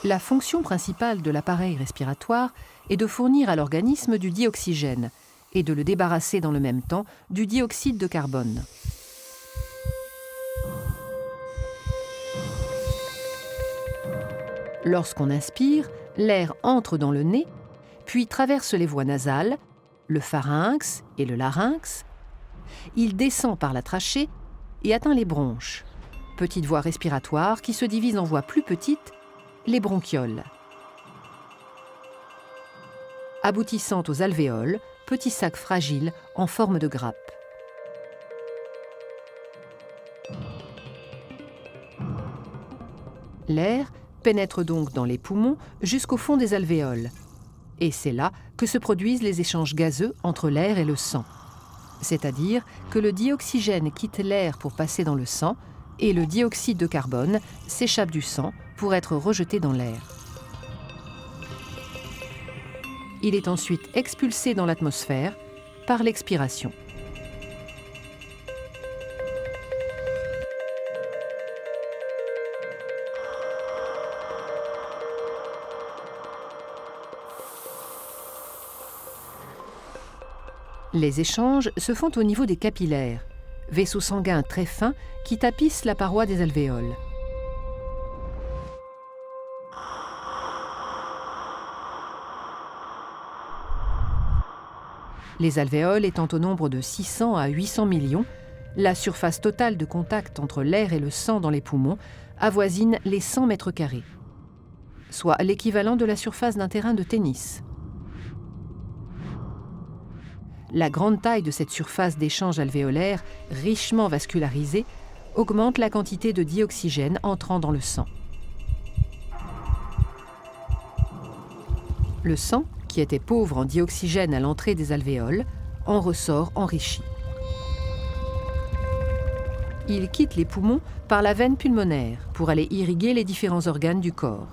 La fonction principale de l'appareil respiratoire est de fournir à l'organisme du dioxygène et de le débarrasser dans le même temps du dioxyde de carbone. Lorsqu'on inspire, l'air entre dans le nez, puis traverse les voies nasales, le pharynx et le larynx. Il descend par la trachée et atteint les bronches, petites voies respiratoires qui se divisent en voies plus petites, les bronchioles. Aboutissant aux alvéoles, petits sacs fragiles en forme de grappe. L'air pénètre donc dans les poumons jusqu'au fond des alvéoles. Et c'est là que se produisent les échanges gazeux entre l'air et le sang. C'est-à-dire que le dioxygène quitte l'air pour passer dans le sang et le dioxyde de carbone s'échappe du sang pour être rejeté dans l'air. Il est ensuite expulsé dans l'atmosphère par l'expiration. Les échanges se font au niveau des capillaires, vaisseaux sanguins très fins qui tapissent la paroi des alvéoles. Les alvéoles étant au nombre de 600 à 800 millions, la surface totale de contact entre l'air et le sang dans les poumons avoisine les 100 mètres carrés, soit l'équivalent de la surface d'un terrain de tennis. La grande taille de cette surface d'échange alvéolaire, richement vascularisée, augmente la quantité de dioxygène entrant dans le sang. Le sang, qui était pauvre en dioxygène à l'entrée des alvéoles, en ressort enrichi. Il quitte les poumons par la veine pulmonaire pour aller irriguer les différents organes du corps.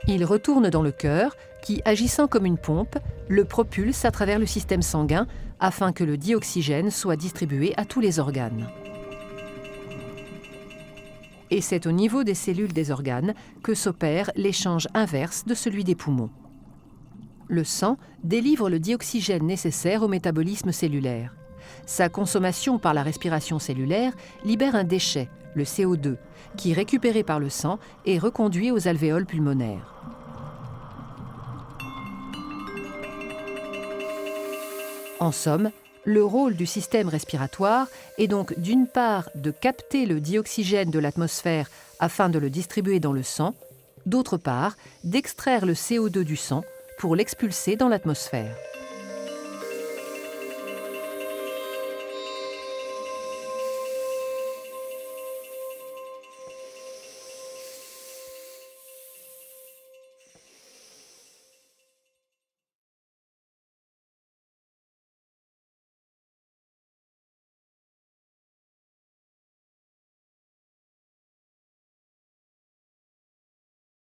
Il retourne dans le cœur qui, agissant comme une pompe, le propulse à travers le système sanguin afin que le dioxygène soit distribué à tous les organes. Et c'est au niveau des cellules des organes que s'opère l'échange inverse de celui des poumons. Le sang délivre le dioxygène nécessaire au métabolisme cellulaire. Sa consommation par la respiration cellulaire libère un déchet, le CO2, qui, récupéré par le sang, est reconduit aux alvéoles pulmonaires. En somme, le rôle du système respiratoire est donc d'une part de capter le dioxygène de l'atmosphère afin de le distribuer dans le sang, d'autre part d'extraire le CO2 du sang pour l'expulser dans l'atmosphère.